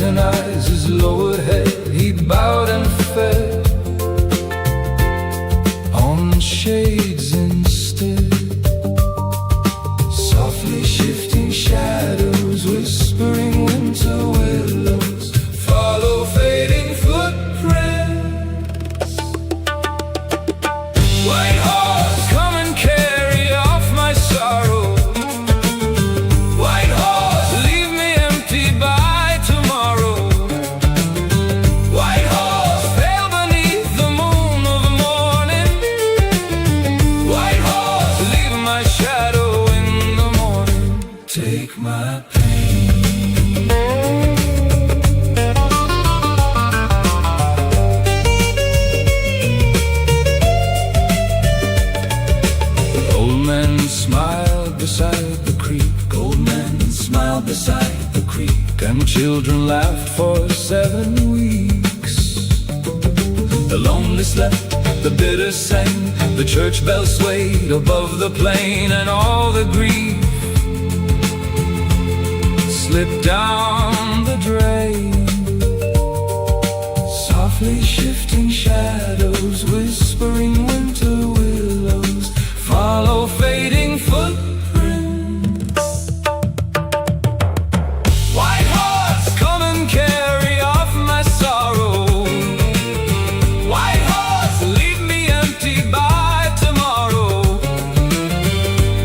and eyes, his lowered head, he bowed and fed on shades instead. Softly shifting shadows, whispering winter willows, follow fading footprints. White horse, come and carry off my sorrow. White horse, leave me empty by tomorrow. White horse, pale beneath the moon of the morning. White horse, leave my shadow in the morning. Take my pain. Old man smiled beside the creek. Old man smiled beside the creek. And children laughed for 7 weeks. The lonely slept, the bitter sang, the church bell swayed above the plain, and all the grief slipped down the drain. Softly shifting shadows, whispering winter willows, follow fading footprints. White horse, come and carry off my sorrow. White horse, leave me empty by tomorrow.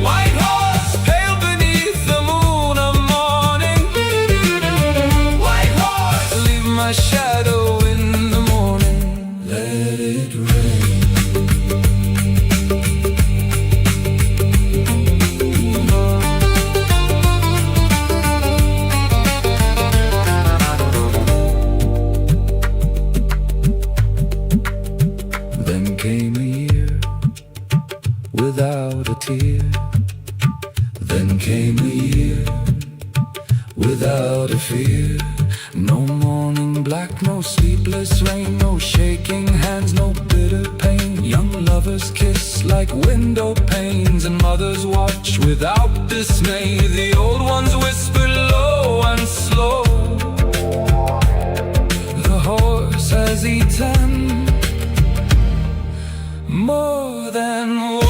White horse, pale beneath the moon of morning. White horse, leave my shadow in the morning. Let it rain. Then came a year without a tear. Then came a year without a fear. No morning black, no sleepless rain, no shaking hands, no bitter pain. Young lovers kiss like window panes, and mothers watch without dismay. The old ones whisper low and slow. The horse has eaten more than woe.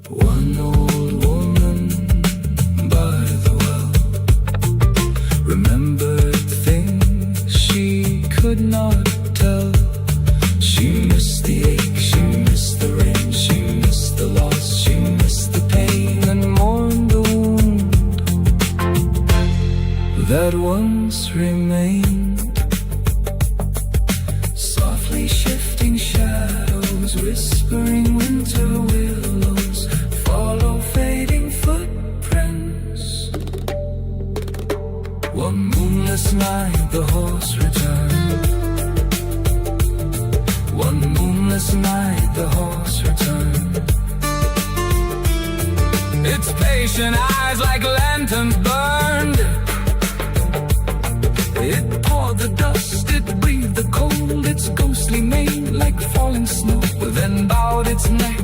One old woman by the well remembered things she could not tell. She missed the ache, she missed the rain, she missed the loss, she missed the pain, and mourned the wound that once remained. Softly shifting shadows, whispering winter willows, follow fading footprints. One moonless night the horse returned. One moonless night the horse returned. Its patient eyes like lanterns burned. It poured the dust, it breathed the cold, its ghostly mane like falling snow. Then bowed its neck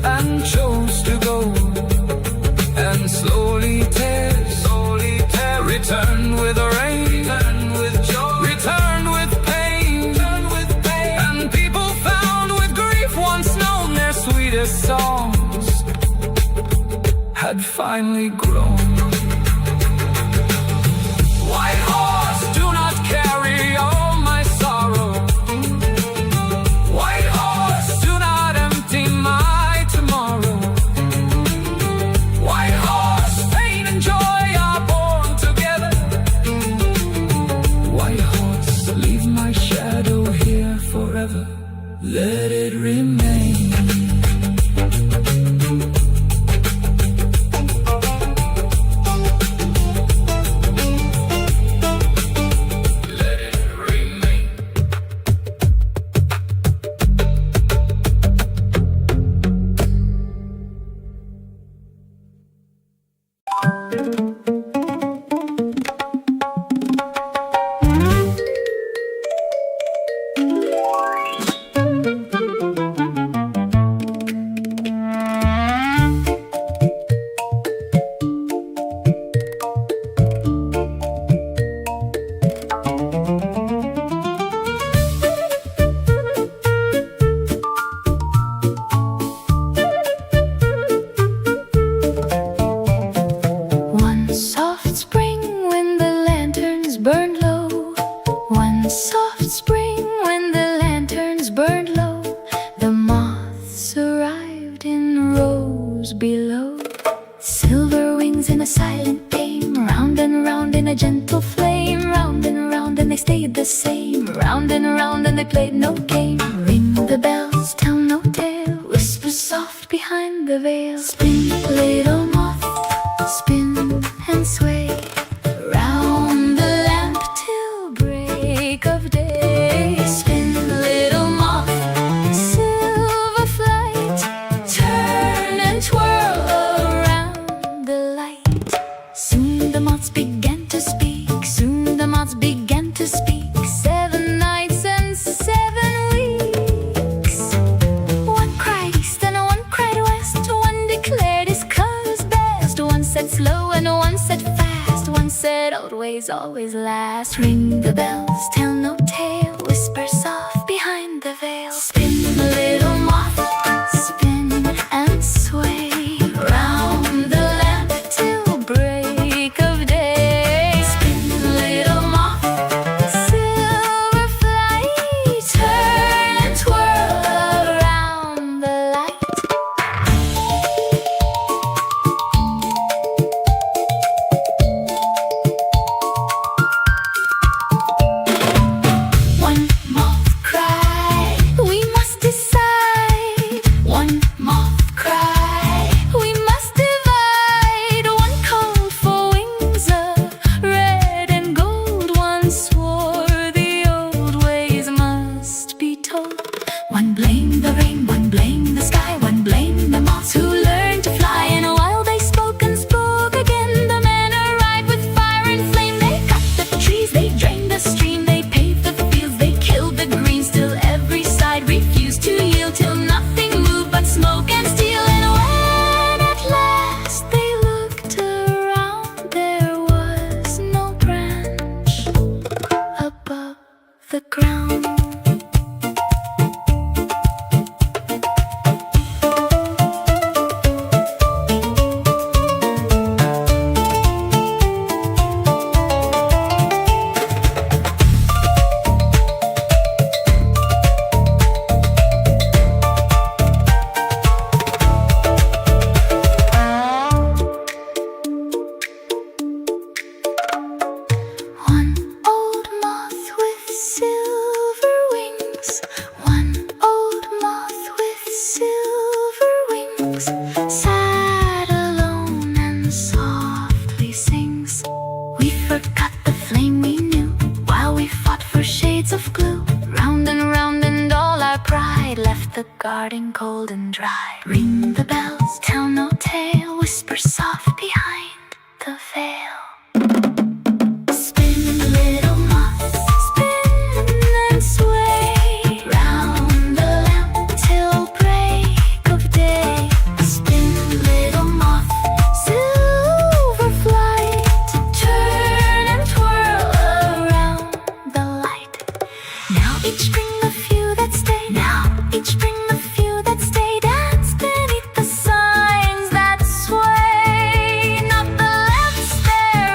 and chose to go, and slowly tear, return with the rain, return with joy, return with pain, and people found with grief once known their sweetest songs had finally grown. White horse, do not carry all my sorrow. White horse, do not empty my tomorrow. White horse, pain and joy are born together. White horse, leave my shadow let it remain. Let it remain. One soft spring when the lanterns burned low. One soft spring when the lanterns burned low. The moths arrived in rows below. Silver wings in a silent game, round and round in a gentle flame. Round and they stayed the same. Round and they played no game. Ring the bells, tell no tale. Whisper soft behind the veil. Spin, little moth, spin and sway round the lamp till break of day. Spin, little moth, silver flight, turn and twirl around the light. Soon the moths began to speak. Soon the moths began to speak. 7 nights and 7 weeks. One cried east and one cried west. One declared his colors best. One said slow and one said fast. One said old ways always last. Ring the bells, tell no tale. Whisper soft behind the veil. Spin, little moth, spin and sway round the lamp till break of day. Spin, little moth, silver flight, turn and twirl around the light. One moth cried, we must decide. One moth cried, we must divide. One called for wings of red and gold. One swore the old ways must be told. One blamed the rain, one blamed the sky. One blamed the moths who learned to fly. And while they spoke and spoke again, the men arrived with fire and flame. They cut the trees, they drained the stream, they paved the fields, they killed the green. Still every side refused to yield, till nothing moved but smoke and steel. And when at last they looked around, there was no branch above the ground. One old moth with silver wings. One old moth with silver wings. Sat alone and softly sings. We forgot the flame we knew while we fought for shades of glue. Round and all our pride left the garden cold and dry. Ring the bells, tell no tale. Whisper soft behind the veil. Spin, little moth, spin and sway round the lamp till break of day. Spin, little moth, silver flight, turn and twirl around the light. Now each bring the few that stay. Now each bring the few that stay. Dance beneath the signs that sway. Not the lamps there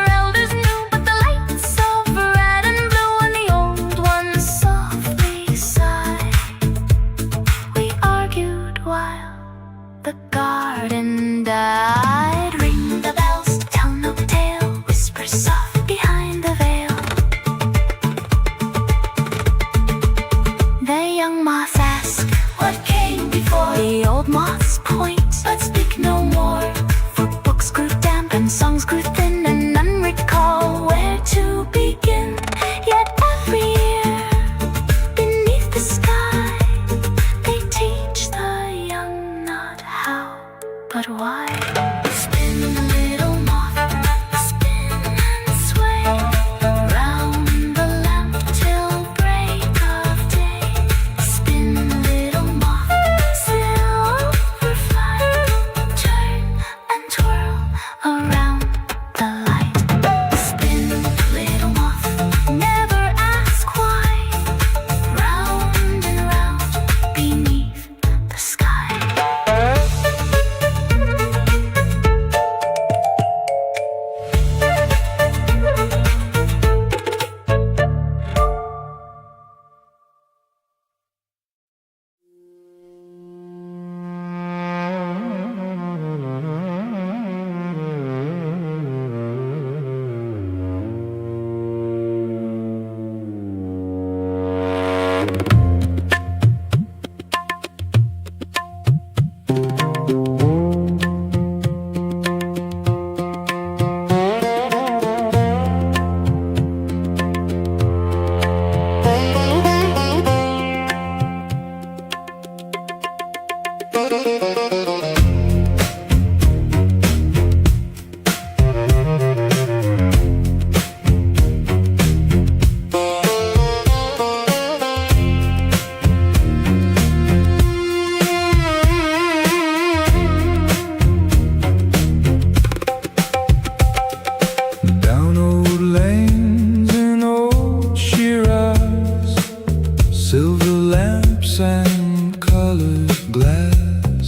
lamps and colored glass,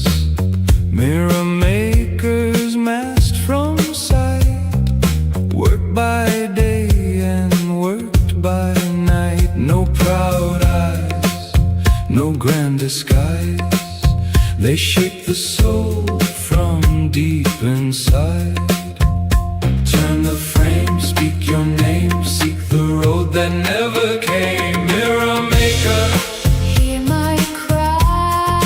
mirror makers masked from sight, worked by day and worked by night. No proud eyes, no grand disguise, they shape the soul from deep inside. Turn the frame, speak your name, seek the road that never came. Mirror maker, hear my cry.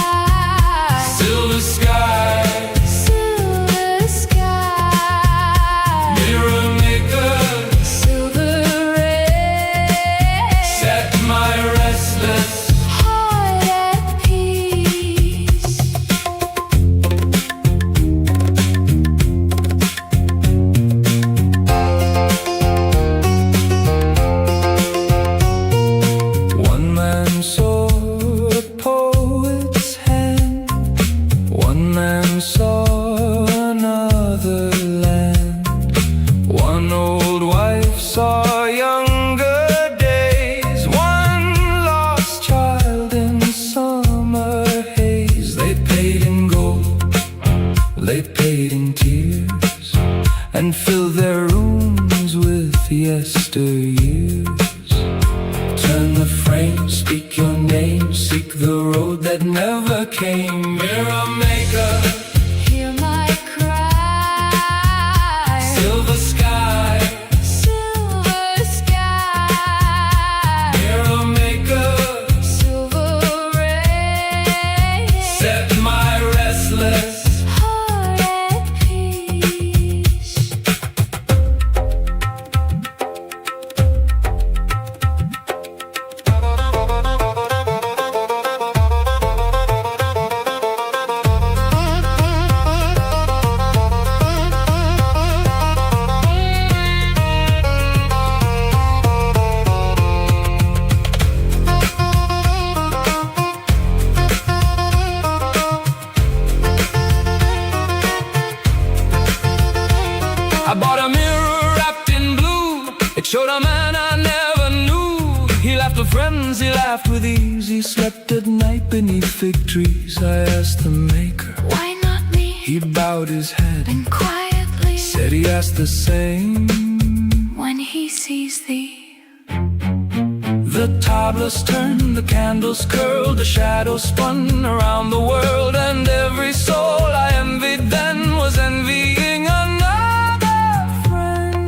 silver sky, Silver sky. mirror maker, Silver ray. set my restless Heart at peace. One man saw a poet's hand, one man saw another land. One old wife saw younger days, one lost child in summer haze. They paid in gold, they paid in tears, and filled their rooms with yesteryears. Turn the frame, speak your name, seek the road that never came. Mirror maker, Hear my cry. silver sky, Silver sky. mirror maker, Silver ray. set my restless Heart at peace. I bought a mirror wrapped in blue. It showed a man I never knew. He laughed with friends, he laughed with ease. He slept at night beneath fig trees. I asked the maker, Why not me? he bowed his head, And quietly, said he asked the same. when he sees thee, The tablets turned, the candles curled, the shadows spun around the world, and every soul I envied then was envying another friend.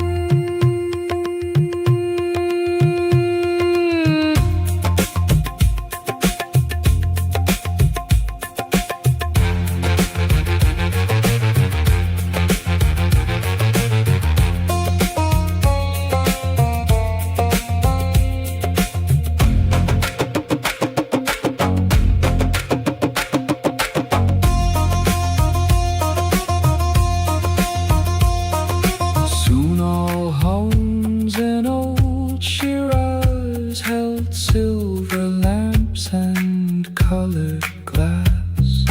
Soon all homes in old Shiraz held silver lamps and colored glass.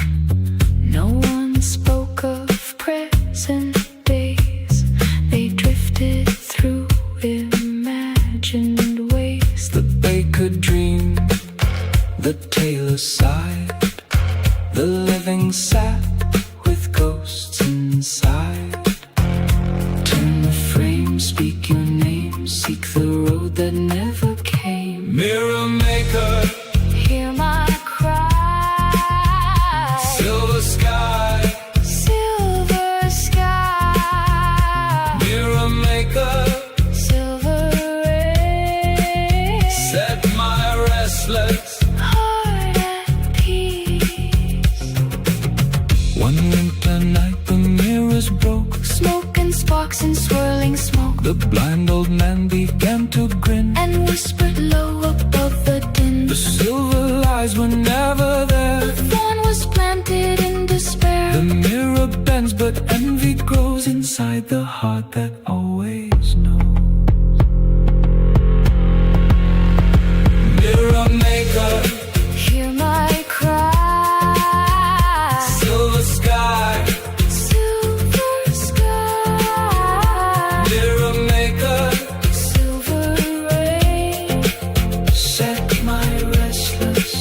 no one spoke of present days. They drifted through imagined ways. The baker dreamed, the tailor sighed, the living sat with ghosts inside. Turn the frame, speak your name, seek the road that never came. Mirror maker, Hear my cry. silver sky, Silver sky. mirror maker, Silver ray. set my restless. Heart at peace. One winter night the mirrors broke. Smoke and sparks and swirling smoke. The blind old man began to grin, And whispered low above the din. the silver eyes were never there. The thorn was planted in despair. The mirror bends, but envy grows inside the heart that always knows. Mirror maker, Hear my cry. silver sky, Silver sky. mirror maker, Silver ray. set my restless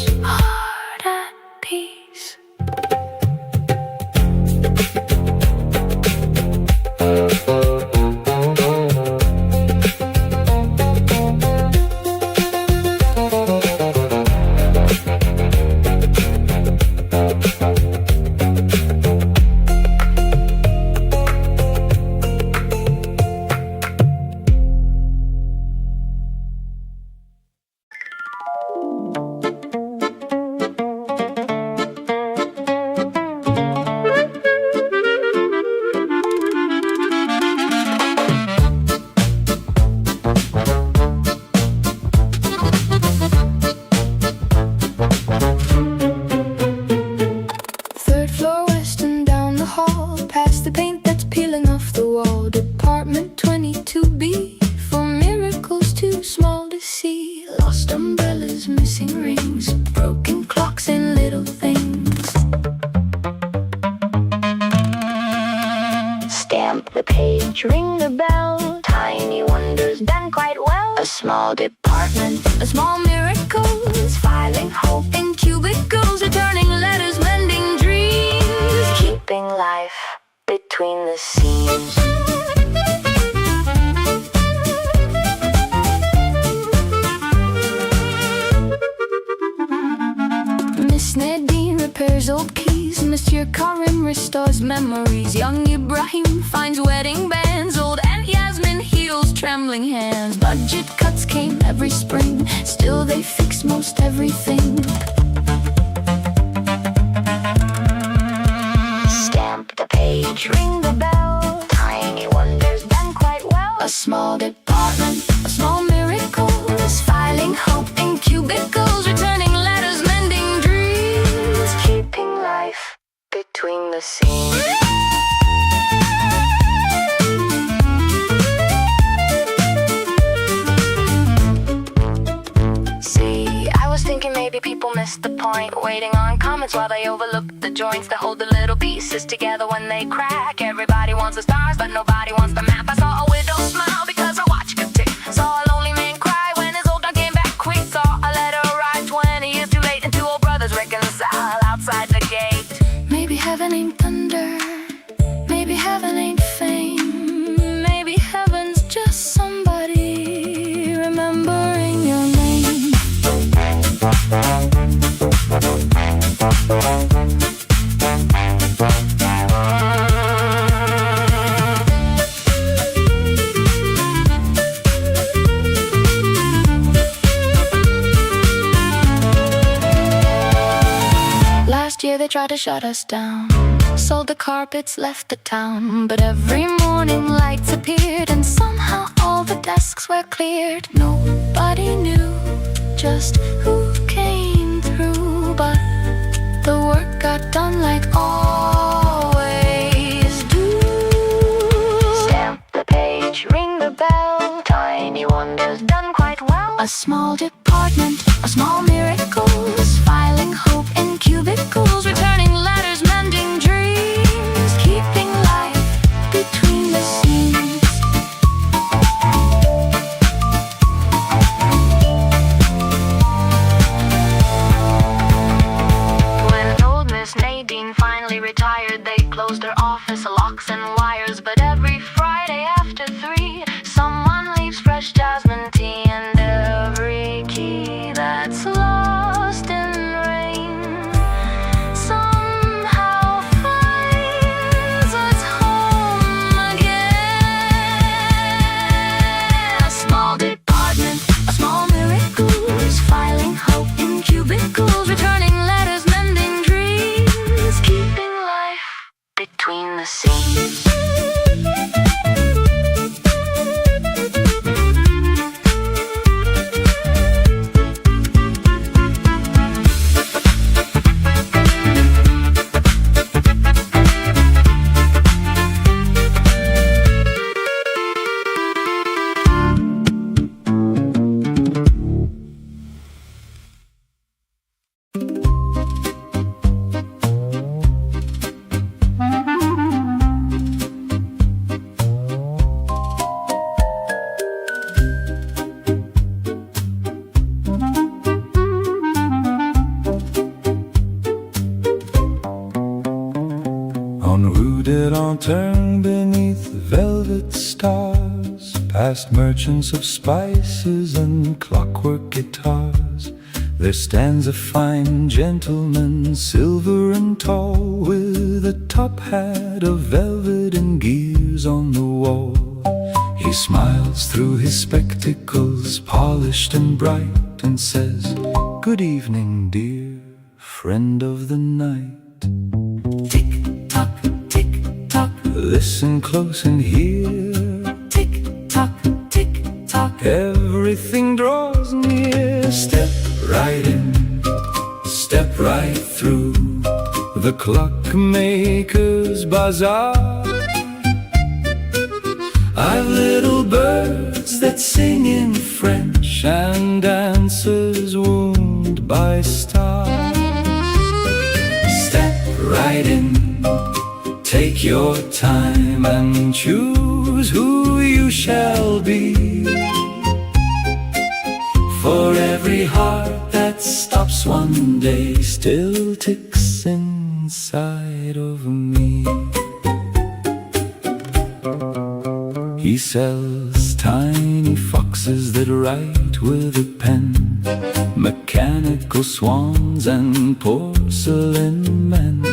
page, ring the bell. Tiny wonders done quite well. A small department, a small miracles. Filing hope in cubicles, returning letters, mending dreams, keeping life between the seams. Miss Nadine repairs old keys. Monsieur Karim restores memories. Young Ibrahim finds wedding bands. Old Aunt Yasmin heals trembling hands. Budget cuts came every spring, still they fix most everything. Stamp the page, ring the bell. Tiny wonders done quite well. A small department, a small miracles. Filing hope in cubicles, returning letters, mending dreams, keeping life between the seams. See, I was thinking maybe people missed the point, waiting on comments while they overlook the joints that hold the little pieces together when they crack. Everybody wants the stars, but nobody wants the map. I saw a widow smile because her watch could tick. Saw a lonely man cry when his old dog came back quick. Saw a letter arrive 20 years too late, and two old brothers reconcile outside the gate. Maybe heaven ain't thunder, maybe heaven ain't fame. Maybe heaven's just somebody remembering your name. Last year they tried to shut us down, sold the carpets, left the town. But every morning lights appeared, and somehow all the desks were cleared. Nobody knew just who came through, but the work got done like always do. Stamp the page, ring the bell. Tiny wonders done quite well. A small department, a small miracles. Filing hope in cubicles, returning letters, mending dreams, keeping life between the seams. When old Miss Nadine finally retired, they closed her office, locks and wires. But every Friday after 3, someone leaves fresh jasmine tea, and every key that's lost in rain somehow finds its home again. A small department, a small miracles. Filing hope in cubicles, returning letters, mending dreams, keeping life between the seams. On Rue de Lanterne, beneath velvet stars, past merchants of spices and clockwork guitars, there stands a fine gentleman, silver and tall, with a top hat of velvet and gears on the wall. He smiles through his spectacles, polished and bright, and says, "Good evening, dear friend of the night." Tick-tock, tick-tock, listen close and hear. Tick-tock, tick-tock, everything draws near. Step right in, step right through the clockmaker's bazaar. I've little birds that sing in French and dancers wound by stars. Step right in, Take your time and choose who you shall be. For every heart that stops one day still ticks inside of me. He sells tiny foxes that write with a pen, mechanical swans and porcelain men,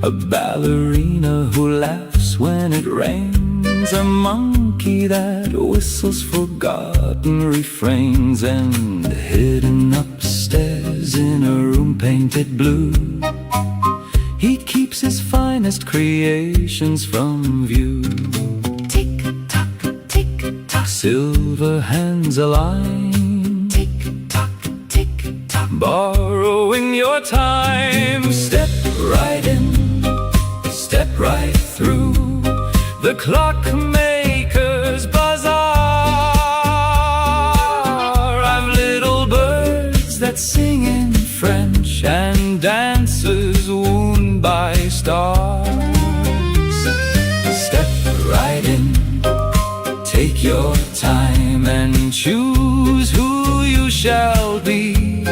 a ballerina who laughs when it rains, a monkey that whistles forgotten refrains, and hidden upstairs in a room painted blue, he keeps his finest creations from view. Tick-tock, tick-tock, silver hands align. Tick-tock, tick-tock, borrowing your time. Step right in, step right through the clockmaker's bazaar. I've little birds that sing in French and dancers wounded by stars. Step right in, take your time and choose who you shall be.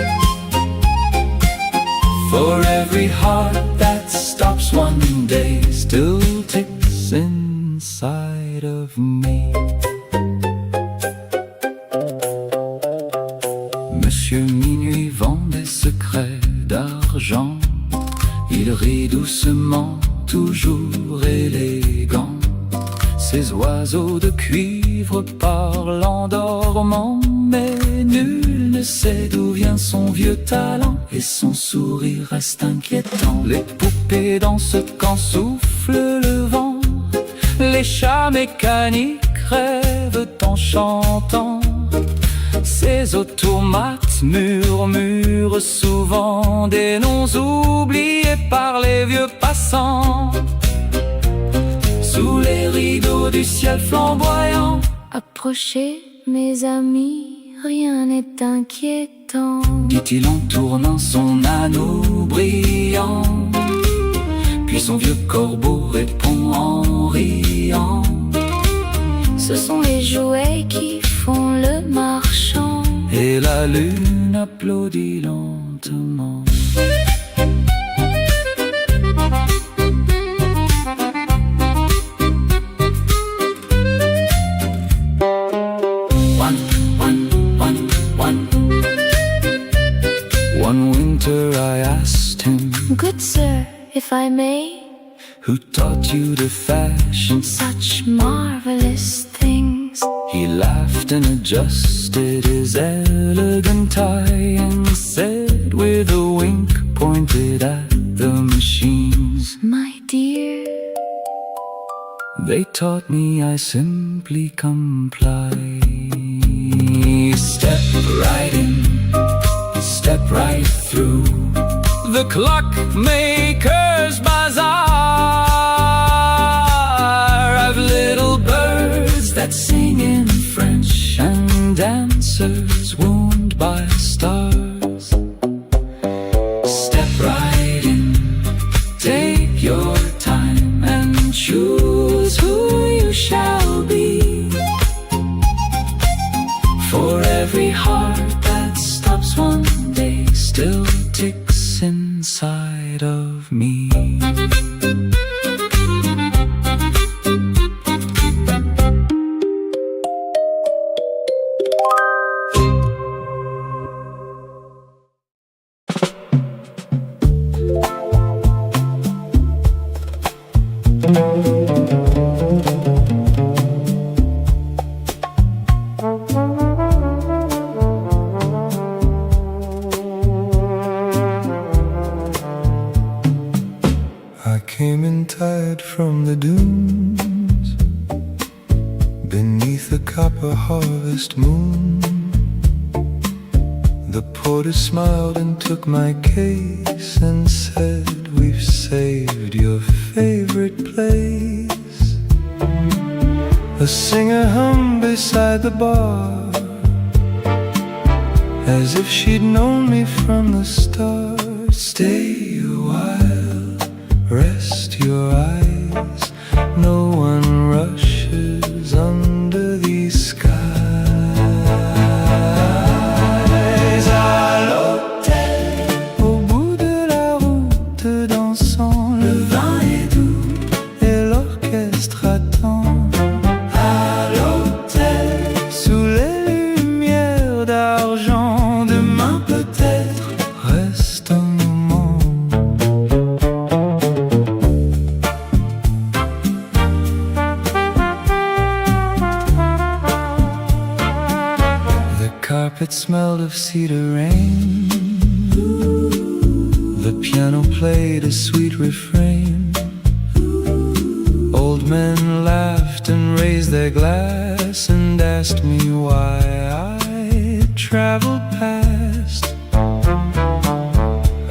For every heart that stops one day still ticks inside of me. Monsieur Minuit vend des secrets d'argent. Il rit doucement, toujours élégant. Ces oiseaux de cuivre parlent en dormant, mais nul ne sait d'où vient son vieux talent, et son sourire reste inquiétant. Les poupées dansent quand souffle le vent, les chats mécaniques rêvent en chantant. Ces automates murmurent souvent des noms oubliés par les vieux passants. Sous les rideaux du ciel flamboyant, approchez mes amis, rien n'est inquiétant, dit-il en tournant son anneau brillant. Puis son vieux corbeau répond en riant: ce sont les jouets qui font le marchand. Et la lune applaudit lentement. One winter I asked him, good sir, if I may, who taught you to fashion such marvelous things? He laughed and adjusted his elegant tie and said with a wink, pointed at the machines, my dear, they taught me, I simply comply. Step right in, step right through the clockmaker's bazaar. I've little birds that sing in French and dancers wounded by stars. Step right in, take your time and choose who you shall be. For every heart that stops one day still ticks inside of me. I came in tired from the dunes, beneath the copper harvest moon. The porter smiled and took my case and said, we've saved your favorite place. A singer hummed beside the bar, as if she'd known me from the start. Stay a while, rest your eyes. it smelled of cedar rain. The piano played a sweet refrain. Old men laughed and raised their glass and asked me why I traveled past.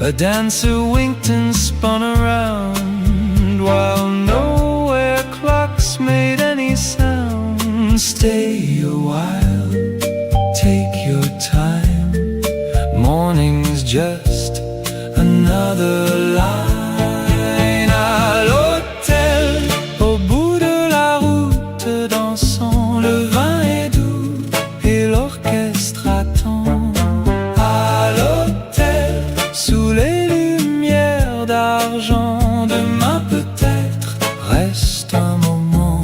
A dancer winked and spun around, while nowhere clocks made any sound. Stay a while, take your time. Morning's just another line. À l'hôtel, au bout de la route, dansant, le vin est doux et l'orchestre attend. À l'hôtel, sous les lumières d'argent, demain peut-être reste un moment.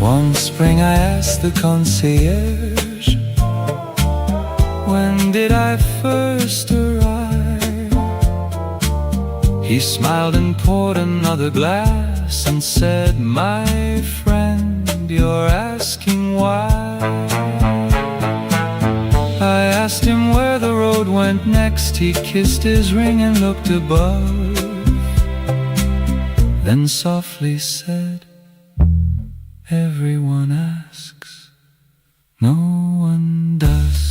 One spring I asked the concierge, when did I first arrive? He smiled and poured another glass and said, my friend, you're asking why. I asked him where the road went next. He kissed his ring and looked above, then softly said, everyone asks, no one does.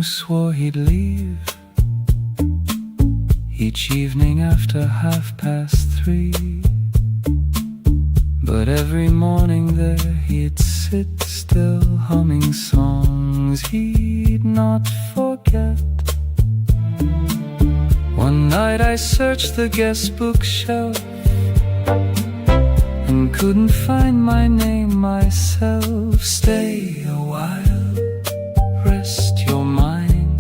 Swore he'd leave each evening after 3:30, but every morning there he'd sit still, humming songs he'd not forget. One night I searched the guest bookshelf and couldn't find my name myself. Stay a while, rest your mind,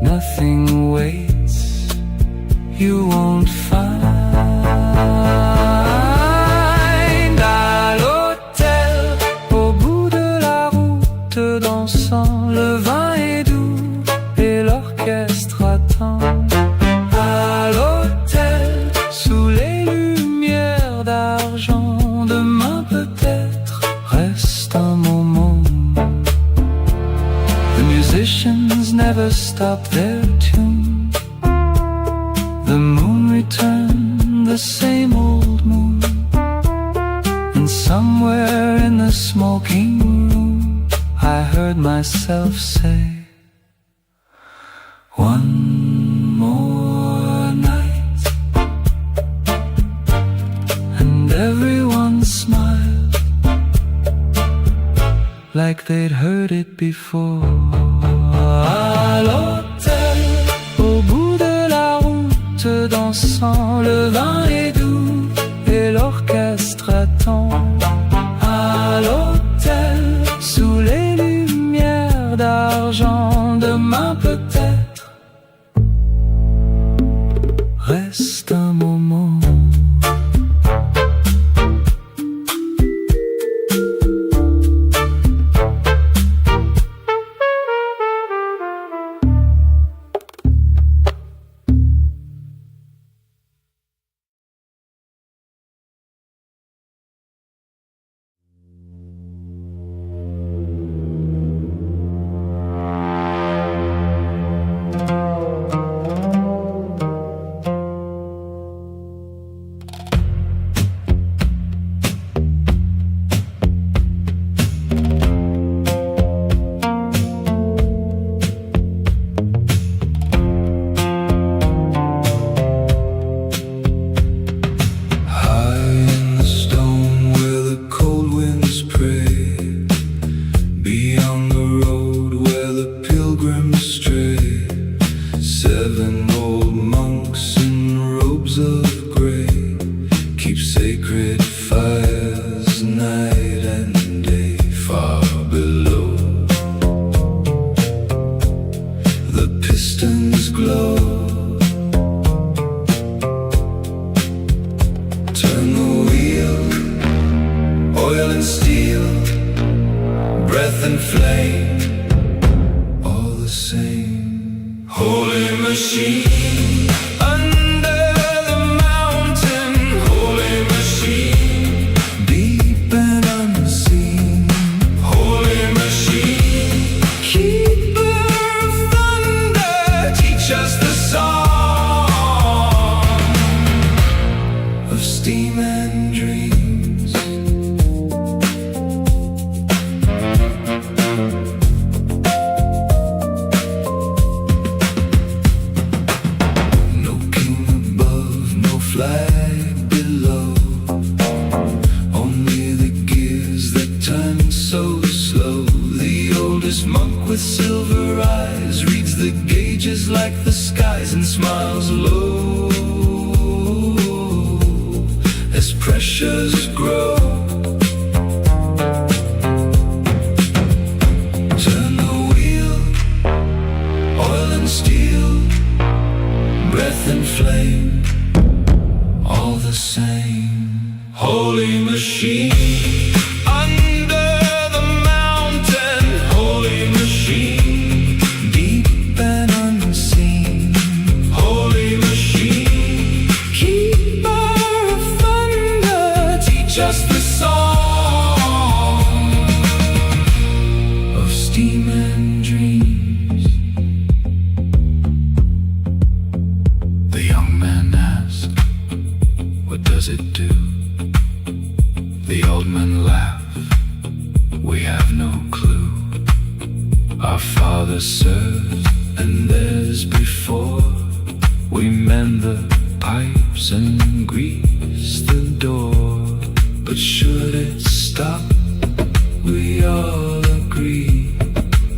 nothing waits, you won't find. À l'hôtel, au bout de la route, dansant, le vin est doux et l'orchestre attend. À l'hôtel, sous les lumières d'argent, demain peut-être reste un moment. Musicians never stop their tune. The moon returned, the same old moon. And somewhere in the smoking room I heard myself say, one more night. And everyone smiled, like they'd heard it before. À l'hôtel, au bout de la route, dansant, le vin est doux et l'orchestre attend. À l'hôtel, sous les lumières d'argent, demain peut-être reste un moment. Seven old monks in robes of gray. and steel, breath and flame, all the same. Holy machine, under the mountain, holy machine, deep and unseen, holy machine, keeper of thunder, teach us the song of steam and dreams. Flag below, only the gears that turn so slow. The oldest monk with silver eyes reads the gauges like the skies and smiles low as pressures grow. Turn the wheel, oil and steel, breath and flame, all the same. Holy machine, under the mountain, holy machine, deep and unseen, holy machine, keeper of thunder, teach us the song of steam and dreams. The young man asked, what does it do? The old men laugh, we have no clue. Our father served and theirs before. We mend the pipes and grease the door. But should it stop, we all agree,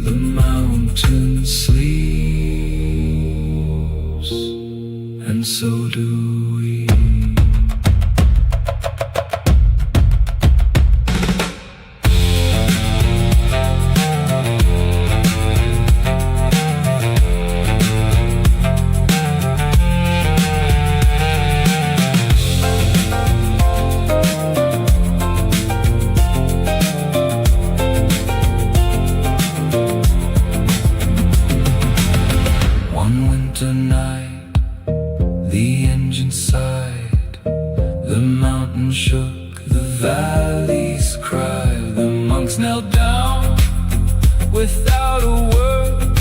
the mountain sleeps, and so do we. Night, the engine sighed, the mountain shook, the valleys cried. The monks knelt down without a word,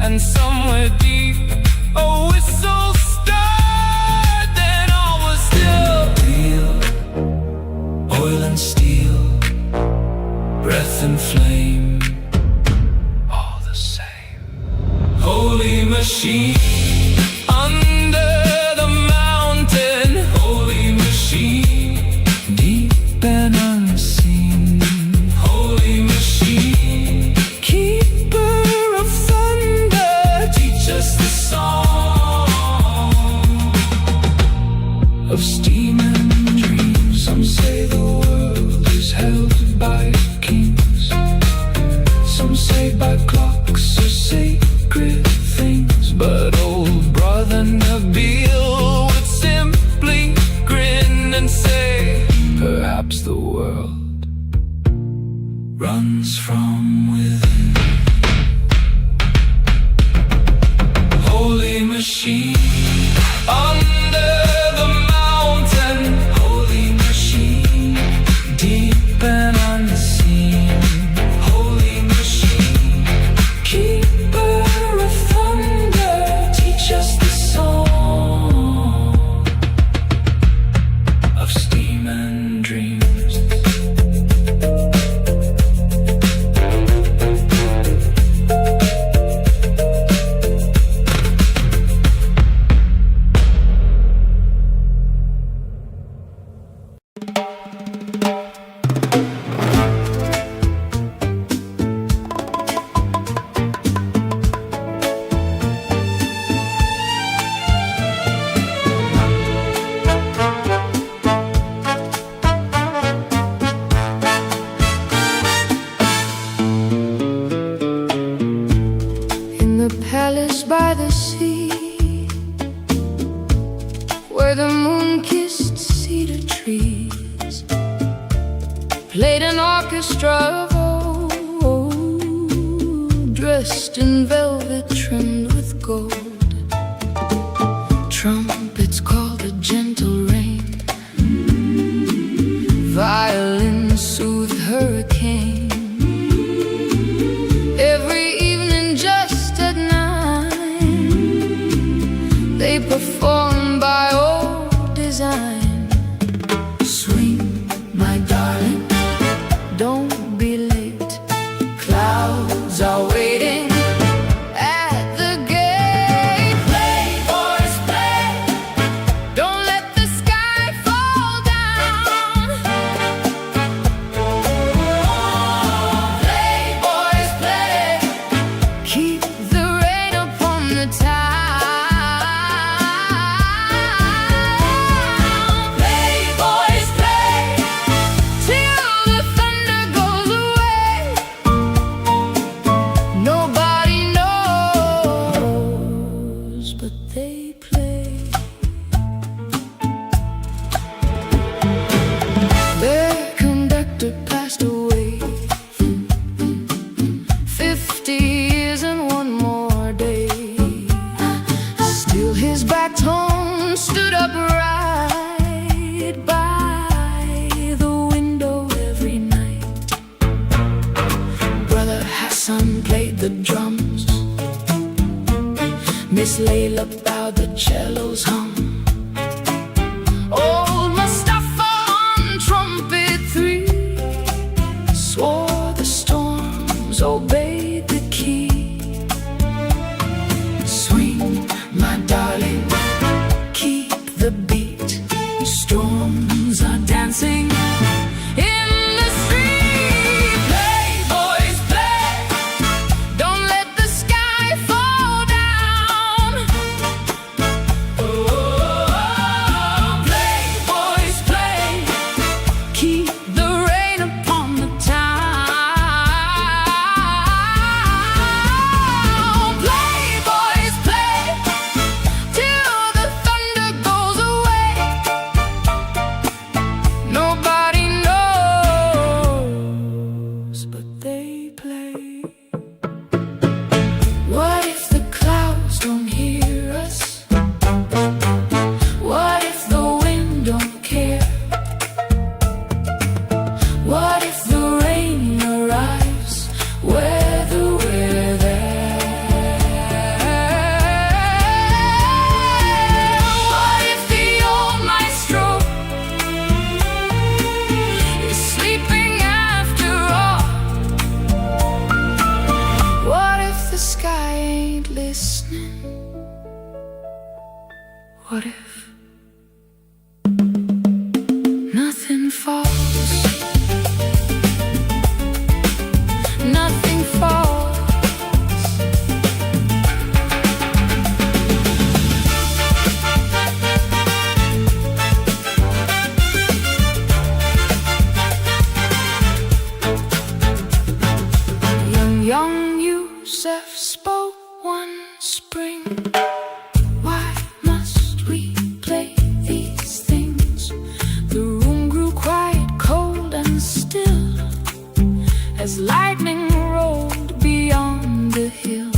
and somewhere deep a whistle stirred. Then all was still. Wheel, oil and steel, breath and flame, all the same. Holy machine, under the mountain, holy machine, deep and unseen, holy machine, keeper of thunder, teach us the song of steam and dreams. Some say the world is held by kings, some say by clocks or sacred things, but old brother Nabil would simply grin and say, perhaps the world runs from within. Holy machine, under the mountain, holy machine, deep and unseen, holy machine, keeper of thunder, teach us the song of steam and dreams. played an orchestra of old, dressed in velvet trimmed with gold. Trumpets called a gentle rain, violins soothed hurricane. Every evening just at 9, they performed by old design. Swing, my darling, don't be late. Clouds are waiting at the gate. Play, boys, play. Don't let the sky fall down. Play, boys, play. Keep the rain upon the town. Play, boys, play, till the thunder goes away. Nobody knows, but they play. Their conductor passed away. 50 years and one more day. Still his back tone stood upright by the window every night. Brother Hassan played the drums, Miss Layla bowed, the cellos hum. Old Mustafa on trumpet 3 swore the storms obeyed the key. Swing, my darling, keep the beat. Storms are dancing in the street. Play, boys, play. Don't let the sky fall down. Play, boys, play. Keep the rain upon the town. Play, boys, play, till the thunder goes away. Nobody knows, but they play. What if the clouds don't hear us? What if the wind don't care? What if the rain arrives whether we're there? What if the old maestro is sleeping after all? What if the sky ain't listening? What if nothing falls? Nothing falls. Young Yusuf spoke one spring. Why must we play these things? The room grew quiet, cold and still, as lightning rolled beyond the hill.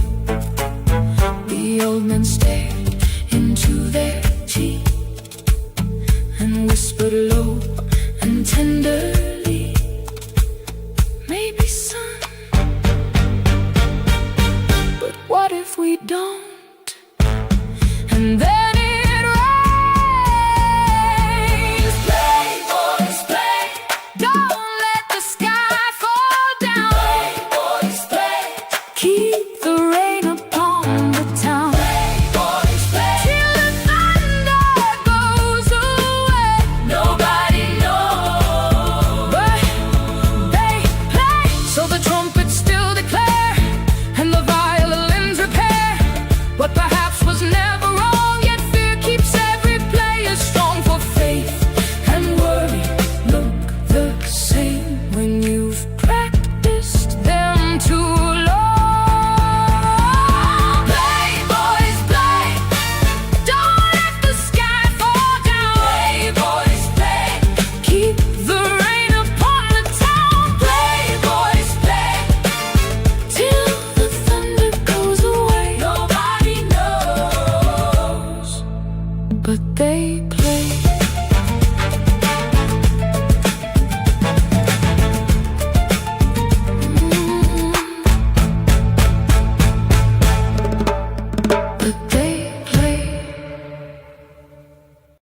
The old man